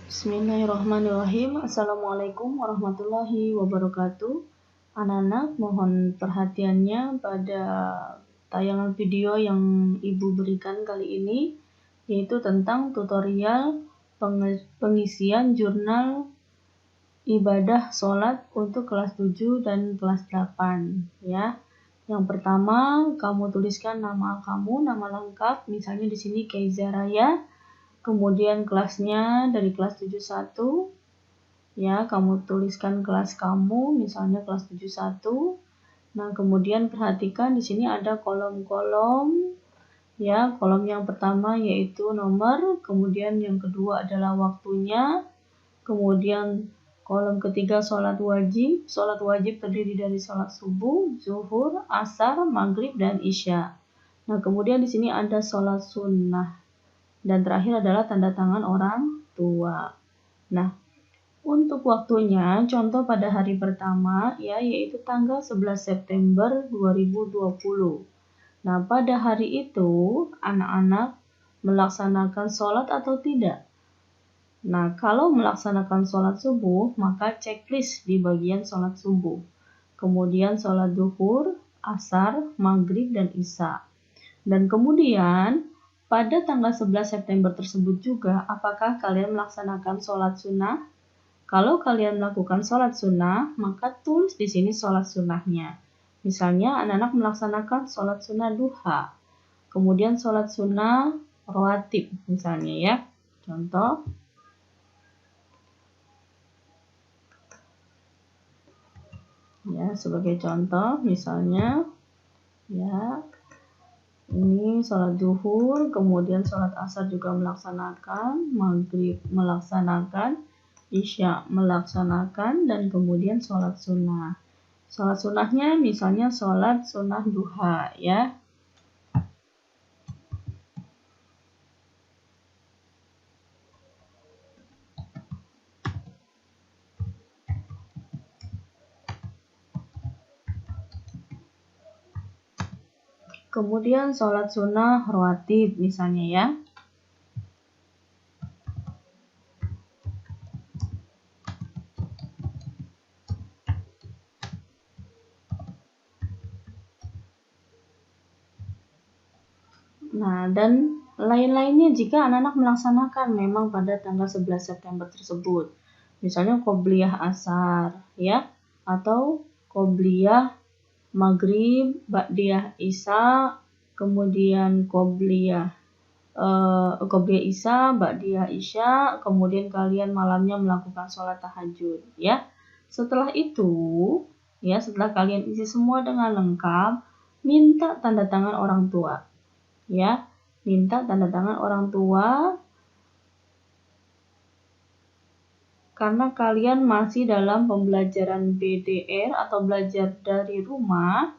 Bismillahirrahmanirrahim. Assalamualaikum warahmatullahi wabarakatuh. Anak-anak, mohon perhatiannya pada tayangan video yang Ibu berikan kali ini, yaitu tentang tutorial pengisian jurnal ibadah sholat untuk kelas 7 dan kelas 8 ya. Yang pertama, kamu tuliskan nama kamu, nama lengkap, misalnya di sini Keiza Raya. Kemudian kelasnya dari kelas 71 ya, kamu tuliskan kelas kamu, misalnya kelas 71. Nah, kemudian perhatikan di sini ada kolom-kolom ya. Kolom yang pertama yaitu nomor, kemudian yang kedua adalah waktunya, kemudian kolom ketiga sholat wajib. Sholat wajib terdiri dari sholat subuh, zuhur, asar, maghrib, dan isya. Nah, kemudian di sini ada sholat sunnah. Dan terakhir adalah tanda tangan orang tua. Nah, untuk waktunya, contoh pada hari pertama ya, yaitu tanggal 11 September 2020. Nah, pada hari itu anak-anak melaksanakan sholat atau tidak? Nah, kalau melaksanakan sholat subuh, maka checklist di bagian sholat subuh. Kemudian sholat zuhur, asar, maghrib, dan isya. Dan kemudian pada tanggal 11 September tersebut juga, apakah kalian melaksanakan sholat sunnah? Kalau kalian melakukan sholat sunnah, maka tulis di sini sholat sunnahnya. Misalnya, anak-anak melaksanakan sholat sunnah duha, kemudian sholat sunnah rawatib, misalnya ya. Contoh, ya sebagai contoh, misalnya, ya. Ini sholat zuhur, kemudian sholat asar juga melaksanakan, maghrib melaksanakan, isya melaksanakan, dan kemudian sholat sunnah. Sholat sunnahnya misalnya sholat sunnah duha ya. Kemudian sholat sunnah rawatib misalnya ya. Nah, dan lain-lainnya jika anak-anak melaksanakan memang pada tanggal 11 September tersebut. Misalnya qobliyah asar ya, atau qobliyah maghrib, ba'diyah isya, kemudian qobliyah isya, ba'diyah isya, kemudian kalian malamnya melakukan sholat tahajud ya. Setelah itu ya, setelah kalian isi semua dengan lengkap, minta tanda tangan orang tua ya, minta tanda tangan orang tua karena kalian masih dalam pembelajaran BDR atau belajar dari rumah.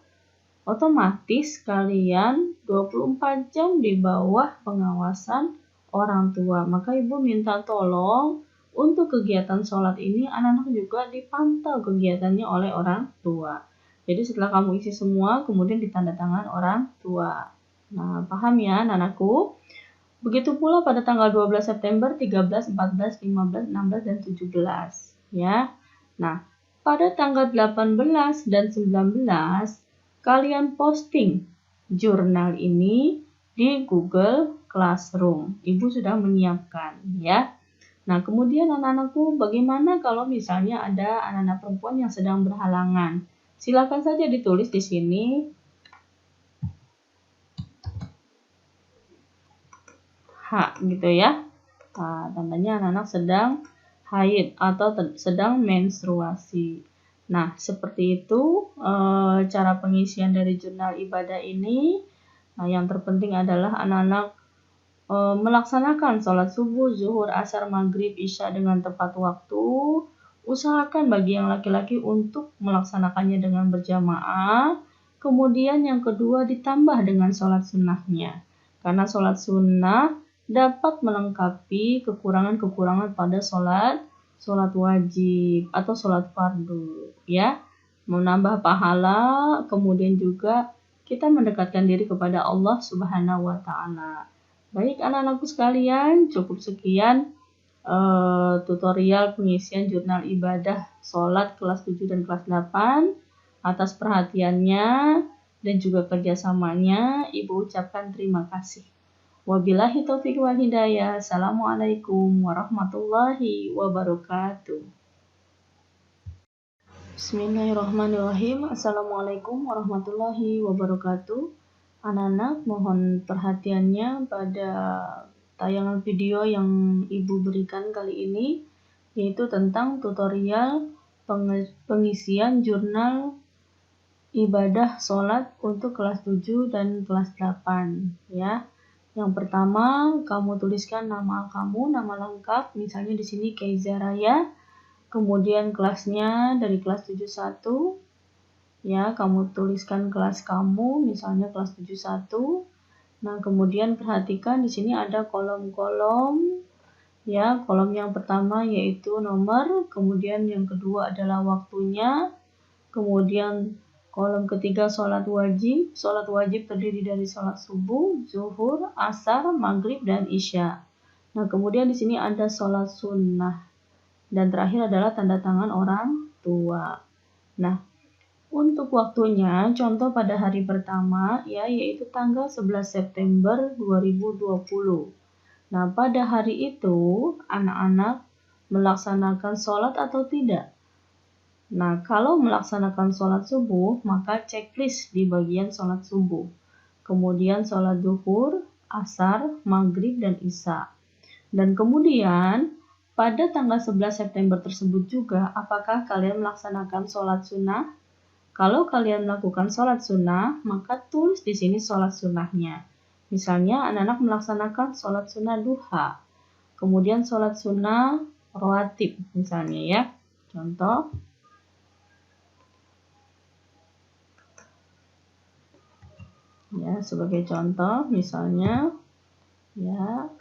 Otomatis kalian 24 jam di bawah pengawasan orang tua. Maka ibu minta tolong untuk kegiatan sholat ini anak-anak juga dipantau kegiatannya oleh orang tua. Jadi setelah kamu isi semua, kemudian ditandatangan orang tua. Nah, paham ya anak-anakku? Begitu pula pada tanggal 12 September, 13, 14, 15, 16, dan 17. Ya. Nah, pada tanggal 18 dan 19, kalian posting jurnal ini di Google Classroom. Ibu sudah menyiapkan ya. Nah, kemudian anak-anakku, bagaimana kalau misalnya ada anak-anak perempuan yang sedang berhalangan? Silakan saja ditulis di sini. H gitu ya. Nah, tandanya anak-anak sedang haid atau sedang menstruasi. Nah, seperti itu cara pengisian dari jurnal ibadah ini. Nah, yang terpenting adalah anak-anak melaksanakan sholat subuh, zuhur, asar, maghrib, isya dengan tepat waktu. Usahakan bagi yang laki-laki untuk melaksanakannya dengan berjamaah. Kemudian yang kedua ditambah dengan sholat sunnahnya. Karena sholat sunnah dapat melengkapi kekurangan-kekurangan pada sholat wajib atau sholat fardu ya, menambah pahala, kemudian juga kita mendekatkan diri kepada Allah Subhanahu wa Ta'ala. Baik anak-anakku sekalian, cukup sekian tutorial pengisian jurnal ibadah sholat kelas 7 dan kelas 8. Atas perhatiannya dan juga kerjasamanya, Ibu ucapkan terima kasih. Wabillahi taufiq wal hidayah. Assalamualaikum warahmatullahi wabarakatuh. Bismillahirrahmanirrahim. Assalamualaikum warahmatullahi wabarakatuh. Anak-anak, mohon perhatiannya pada tayangan video yang Ibu berikan kali ini, yaitu tentang tutorial pengisian jurnal ibadah sholat untuk kelas 7 dan kelas 8 ya. Yang pertama, kamu tuliskan nama kamu, nama lengkap, misalnya di sini Keiza Raya, kemudian kelasnya dari kelas 71 ya, kamu tuliskan kelas kamu, misalnya kelas 71. Nah, kemudian perhatikan di sini ada kolom-kolom ya. Kolom yang pertama yaitu nomor, kemudian yang kedua adalah waktunya, kemudian kolom ketiga sholat wajib. Sholat wajib terdiri dari sholat subuh, zuhur, asar, maghrib, dan isya. Nah, kemudian di sini ada sholat sunnah. Dan terakhir adalah tanda tangan orang tua. Nah, untuk waktunya, contoh pada hari pertama, ya, yaitu tanggal 11 September 2020. Nah, pada hari itu, anak-anak melaksanakan sholat atau tidak? Nah, kalau melaksanakan sholat subuh, maka checklist di bagian sholat subuh. Kemudian sholat zuhur, asar, maghrib, dan isya. Dan kemudian, pada tanggal 11 September tersebut juga, apakah kalian melaksanakan sholat sunnah? Kalau kalian melakukan sholat sunnah, maka tulis di sini sholat sunnahnya. Misalnya, anak-anak melaksanakan sholat sunnah duha. Kemudian sholat sunnah rawatib, misalnya ya. Contoh. Ya, sebagai contoh, misalnya, ya,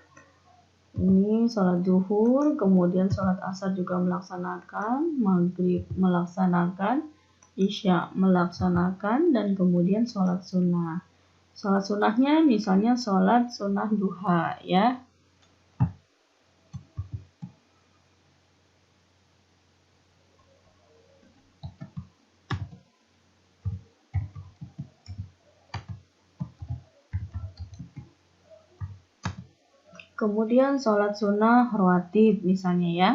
ini sholat zuhur, kemudian sholat asar juga melaksanakan, maghrib melaksanakan, isya melaksanakan, dan kemudian sholat sunnah. Sholat sunnahnya misalnya sholat sunnah duha ya. Kemudian sholat sunnah rawatib misalnya ya.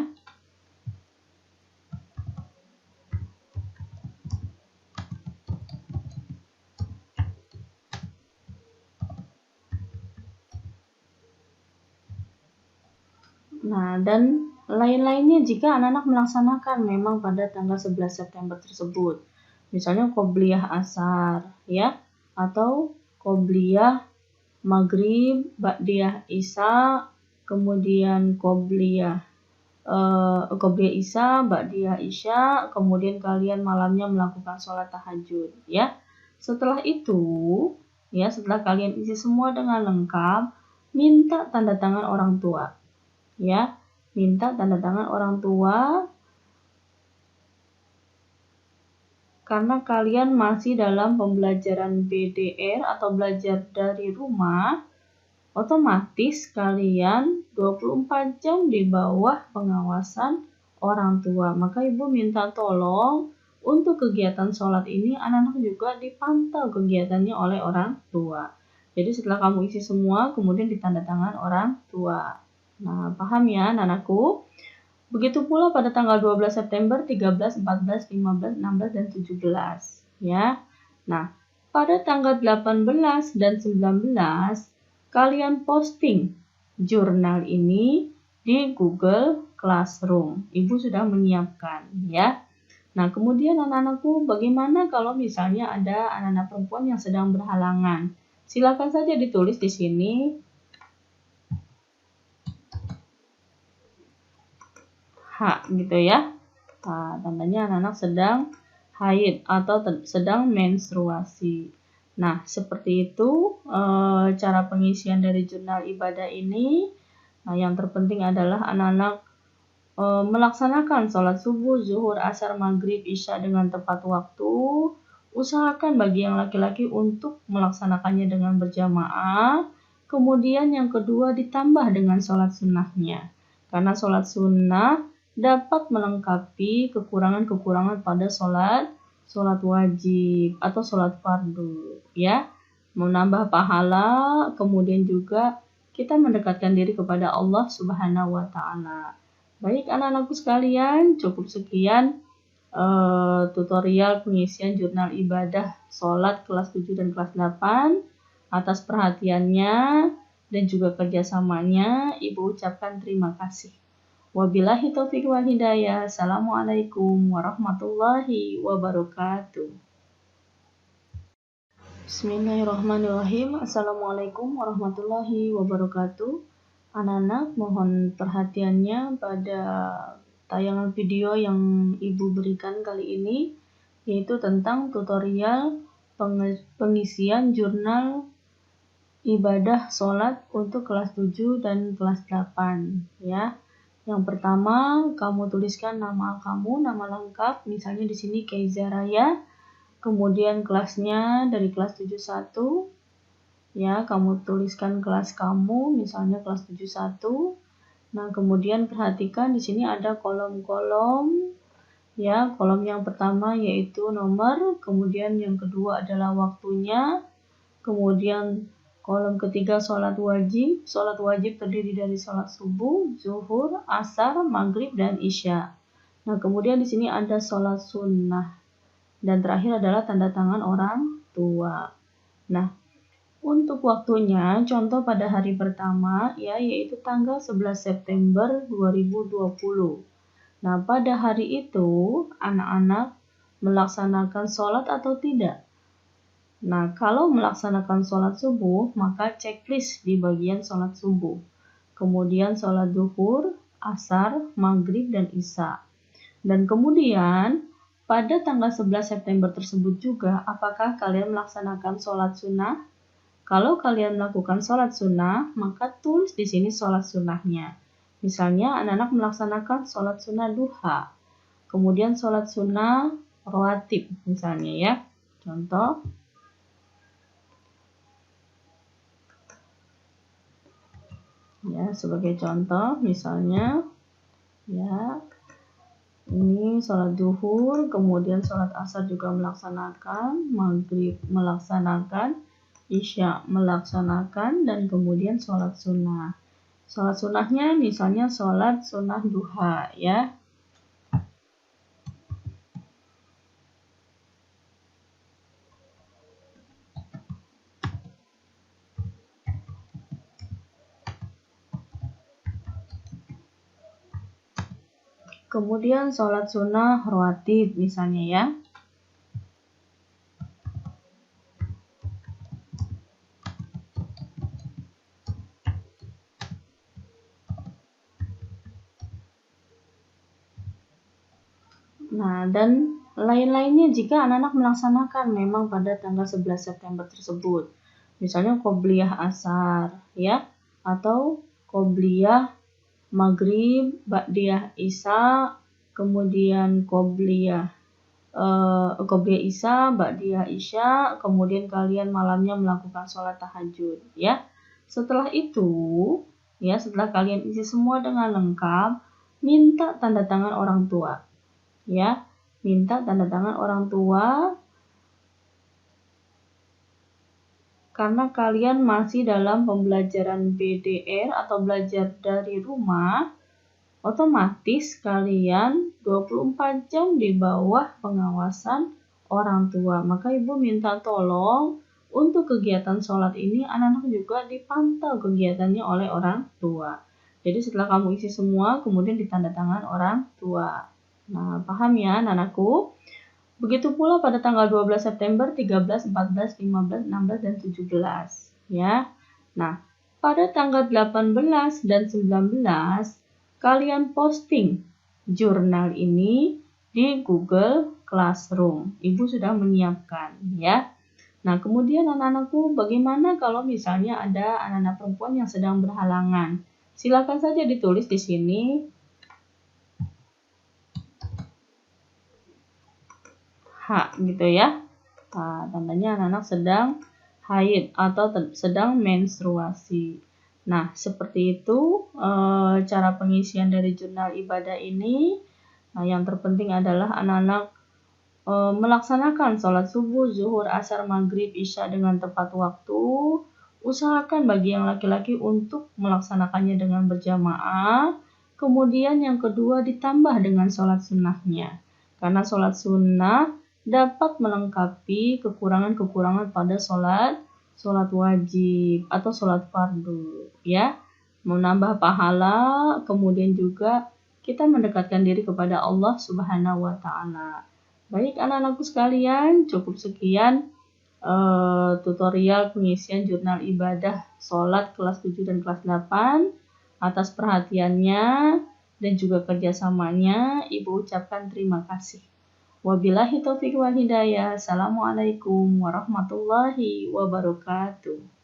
Nah, dan lain-lainnya jika anak-anak melaksanakan memang pada tanggal 11 September tersebut. Misalnya qobliyah asar ya, atau qobliyah maghrib, ba'diyah isya, kemudian qobliyah isya, ba'diyah isya, kemudian kalian malamnya melakukan sholat tahajud ya. Setelah itu ya, setelah kalian isi semua dengan lengkap, minta tanda tangan orang tua ya, minta tanda tangan orang tua karena kalian masih dalam pembelajaran BDR atau belajar dari rumah. Otomatis kalian 24 jam di bawah pengawasan orang tua. Maka ibu minta tolong untuk kegiatan sholat ini anak-anak juga dipantau kegiatannya oleh orang tua. Jadi setelah kamu isi semua, kemudian ditanda tangan orang tua. Nah, paham ya anak-anakku? Begitu pula pada tanggal 12 September, 13, 14, 15, 16, dan 17. Ya. Nah, pada tanggal 18 dan 19, kalian posting jurnal ini di Google Classroom. Ibu sudah menyiapkan ya. Nah, kemudian anak-anakku, bagaimana kalau misalnya ada anak-anak perempuan yang sedang berhalangan? Silakan saja ditulis di sini. Gitu ya. Nah, tandanya anak-anak sedang haid atau sedang menstruasi. Nah, seperti itu cara pengisian dari jurnal ibadah ini. Nah, yang terpenting adalah anak-anak melaksanakan sholat subuh, zuhur, asar, maghrib, isya dengan tepat waktu. Usahakan bagi yang laki-laki untuk melaksanakannya dengan berjamaah. Kemudian yang kedua ditambah dengan sholat sunnahnya. Karena sholat sunnah dapat melengkapi kekurangan-kekurangan pada sholat wajib atau sholat fardu, ya. Menambah pahala, kemudian juga kita mendekatkan diri kepada Allah Subhanahu wa Ta'ala. Baik anak-anakku sekalian, cukup sekian tutorial pengisian jurnal ibadah sholat kelas 7 dan kelas 8. Atas perhatiannya dan juga kerjasamanya, Ibu ucapkan terima kasih. Wabillahi taufiq wal hidayah. Assalamualaikum warahmatullahi wabarakatuh. Bismillahirrahmanirrahim. Assalamualaikum warahmatullahi wabarakatuh. Anak-anak, mohon perhatiannya pada tayangan video yang Ibu berikan kali ini, yaitu tentang tutorial pengisian jurnal ibadah sholat untuk kelas 7 dan kelas 8, ya. Yang pertama, kamu tuliskan nama kamu, nama lengkap, misalnya di sini Keiza Raya, kemudian kelasnya dari kelas 71, ya, kamu tuliskan kelas kamu, misalnya kelas 71. Nah, kemudian perhatikan di sini ada kolom-kolom, ya. Kolom yang pertama yaitu nomor, kemudian yang kedua adalah waktunya, kemudian kolom ketiga sholat wajib. Sholat wajib terdiri dari sholat subuh, zuhur, asar, maghrib, dan isya. Nah, kemudian di sini ada sholat sunnah. Dan terakhir adalah tanda tangan orang tua. Nah, untuk waktunya, contoh pada hari pertama, ya, yaitu tanggal 11 September 2020. Nah, pada hari itu, anak-anak melaksanakan sholat atau tidak? Nah, kalau melaksanakan sholat subuh, maka checklist di bagian sholat subuh. Kemudian sholat zuhur, asar, maghrib, dan isya. Dan kemudian, pada tanggal 11 September tersebut juga, apakah kalian melaksanakan sholat sunnah? Kalau kalian melakukan sholat sunnah, maka tulis di sini sholat sunnahnya. Misalnya, anak-anak melaksanakan sholat sunnah duha. Kemudian sholat sunnah rawatib, misalnya, ya. Contoh. Ya, sebagai contoh, misalnya, ya, ini sholat zuhur, kemudian sholat asar juga melaksanakan, maghrib melaksanakan, isya melaksanakan, dan kemudian sholat sunnah. Sholat sunnahnya misalnya sholat sunnah duha, ya. Kemudian sholat sunnah rawatib misalnya, ya. Nah, dan lain-lainnya jika anak-anak melaksanakan memang pada tanggal 11 September tersebut. Misalnya qobliyah asar, ya, atau qobliyah maghrib, ba'diyah isya, kemudian qobliyah isya, ba'diyah isya, kemudian kalian malamnya melakukan sholat tahajud, ya. Setelah itu, ya, setelah kalian isi semua dengan lengkap, minta tanda tangan orang tua, ya, minta tanda tangan orang tua. Karena kalian masih dalam pembelajaran BDR atau belajar dari rumah, otomatis kalian 24 jam di bawah pengawasan orang tua. Maka ibu minta tolong untuk kegiatan sholat ini anak-anak juga dipantau kegiatannya oleh orang tua. Jadi setelah kamu isi semua, kemudian ditandatangan orang tua. Nah, paham ya anak-anakku? Begitu pula pada tanggal 12 September, 13, 14, 15, 16, dan 17. Ya. Nah, pada tanggal 18 dan 19, kalian posting jurnal ini di Google Classroom. Ibu sudah menyiapkan, ya. Nah, kemudian anak-anakku, bagaimana kalau misalnya ada anak-anak perempuan yang sedang berhalangan? Silakan saja ditulis di sini. Gitu, ya. Nah, tandanya anak-anak sedang haid atau sedang menstruasi. Nah, seperti itu cara pengisian dari jurnal ibadah ini. Nah, yang terpenting adalah anak-anak melaksanakan sholat subuh, zuhur, asar, maghrib, isya dengan tepat waktu. Usahakan bagi yang laki-laki untuk melaksanakannya dengan berjamaah. Kemudian yang kedua ditambah dengan sholat sunnahnya. Karena sholat sunnah dapat melengkapi kekurangan-kekurangan pada sholat wajib atau sholat fardu, ya, menambah pahala, kemudian juga kita mendekatkan diri kepada Allah Subhanahu wa Ta'ala. Baik anak-anakku sekalian, cukup sekian tutorial pengisian jurnal ibadah sholat kelas 7 dan kelas 8. Atas perhatiannya dan juga kerjasamanya, Ibu ucapkan terima kasih. Wabillahi taufiq wal hidayah. Assalamualaikum warahmatullahi wabarakatuh.